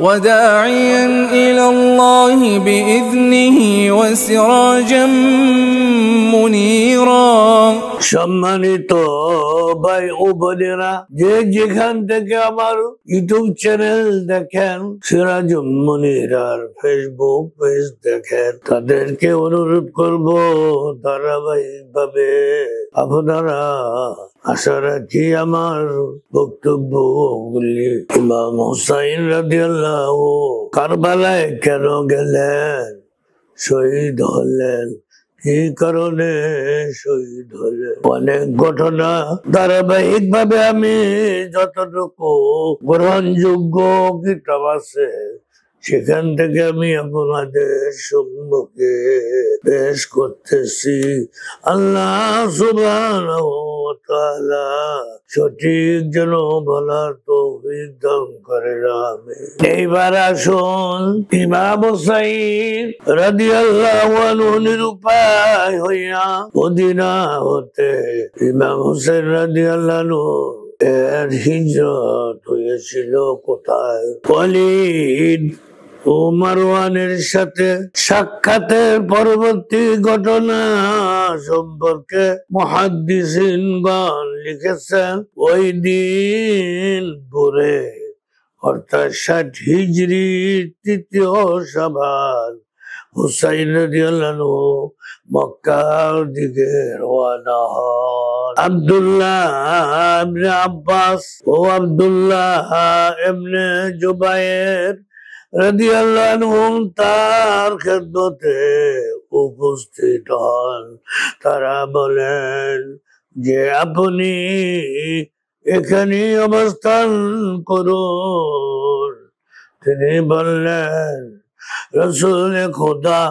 وداعيا إلى الله بإذنه وسراجا منيرا সম্মানিত ভাই ও বোনেরা, যে যেখান থেকে আমার ইউটিউব চ্যানেল দেখেন, সিরাজুল মুনিরার ফেসবুক পেজ দেখেন, তাদেরকে অনুরোধ করব ধারাবাহিকভাবে আপনারা আশা রাখি আমার বক্তব্যগুলি ইমাম হুসাইন রাদিয়াল্লাহু কারবালায় কেন গেলেন, শহীদ হলেন, কি কারণে শহীদ হলে, অনেক ঘটনা ধারাবাহিক ভাবে আমি যতটুকু গ্রহণযোগ্য কিতাব আছে সেখান থেকে আমি আপনাদের সম্মুখে পেশ করতেছি। আল্লাহ সুবহানাহু ওয়া তাআলা সঠিক যেন বলার তৌফিক দান করেন, আমিন। এইবার আসুন, ইমাম হুসাইন রাদিয়াল্লাহু আনহু নিরুপায় হইয়া মদিনা হতে ইমাম হুসাইন রাদিয়াল্লাহু আনহু এর হিজরত হয়েছিল কোথায়? ওয়ালিদ ও মারওয়ানের সাথে সাক্ষাতের পরবর্তী ঘটনা সম্পর্কে মুহাদ্দিসিনগণ লিখেছেন, ওই দিন ভোরে অর্থাৎ ৬০ হিজরি ৩য় শাবান হুসাইন রাদিয়াল্লাহু আনহু মক্কার দিকে রওনা হন। আব্দুল্লাহ ইবনে আব্বাস ও আব্দুল্লাহ ইবনে জুবায়ের রাদিয়াল্লাহু আনহুম তার খেদমতে উপস্থিত হন। তারা বলেন যে আপনি এখানে অবস্থান করুন। তিনি বললেন, রাসূল খোদা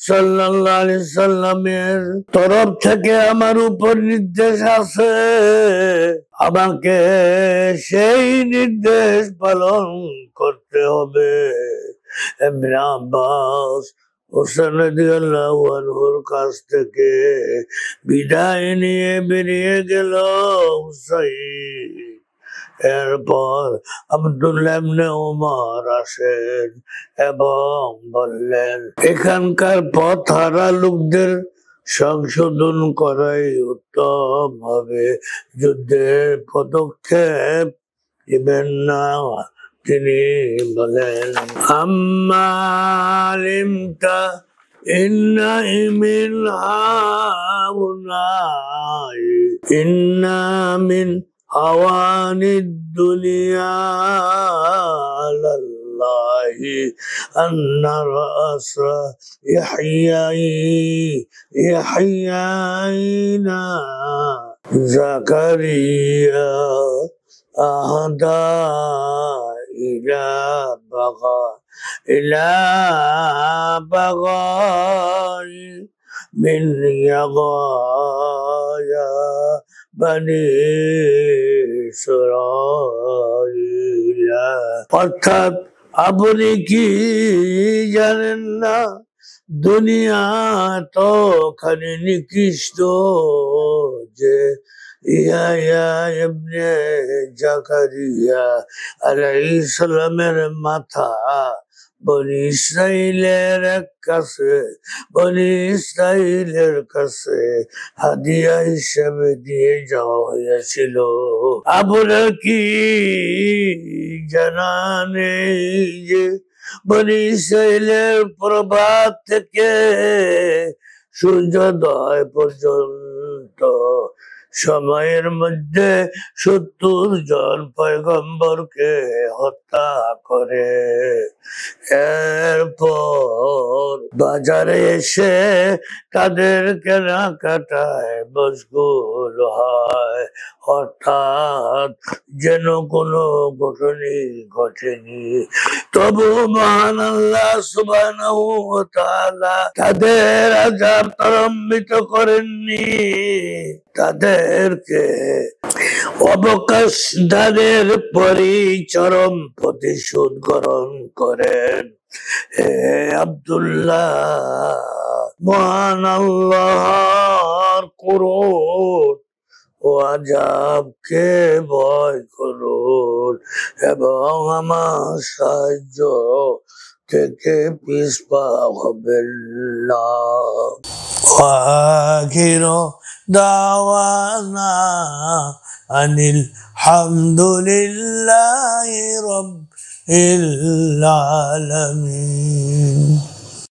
সাল্লাল্লাহু আলাইহি সাল্লামের তরফ থেকে আমার উপর নির্দেশ আছে, আমাকে সেই নির্দেশ পালন করতে হবে। ইবনে আব্বাস হুসাইন রাদিয়াল্লাহু আনহুর কাছ থেকে বিদায় নিয়ে বেরিয়ে গেল হুসাইন। এরপর আব্দুল্লাহ ইবনে উমর আসেন এবং বললেন, এখানকার পথ হারা লোকদের সংশোধন করাই উত্তম হবে, যুদ্ধের পদক্ষেপ নেবেন না। তিনি বলেন, আম্মা আলিমতা ইন্না মিন হাউনাই ইন্না মিন আওয়ানিদ দুনিয়া আলাল্লাহি আন্না রাসা ইয়াহইয়াইনা জাকারিয়া আহদা ইলা বাগাই মিন ইয়াগায়া বনি ইসরাঈলা। অর্থাৎ আপনি কি জানেন না, দুনিয়া তো খানি নিকৃষ্ট যে ইয়াহইয়া ইবনে জাকারিয়া আলাইহিস সালামের মাথা বনি ইসরাঈলের কাছে হাদিয়া হিসেবে দিয়ে যাওয়া হয়েছিল। আপনার কি জানা নেই যে বনি ইসরাঈলের প্রভাত থেকে সূর্যোদয় পর্যন্ত সময়ের মধ্যে ৭০ জন পয়গম্বরকে হত্যা করে। এরপর বাজারে এসে তাদের কেনাকাটায় মশগুল হয়, অর্থাৎ যেন কোনো ঘটনাই ঘটেনি। তবু মহান আল্লাহ সুবহানাহু ওয়া তাআলা তাদের আযাব ত্বরান্বিত করেননি, তাদেরকে অবকাশ দানের পরই চরম প্রতিশোধ গ্রহণ করেন। হে আব্দুল্লাহ, মহান আল্লাহর ক্রোধ ও আযাবকে ভয় করুন এবং আমার সাহায্য থেকে পিছপা হবেন না। وآخر دعوانا أن الحمد لله رب العالمين.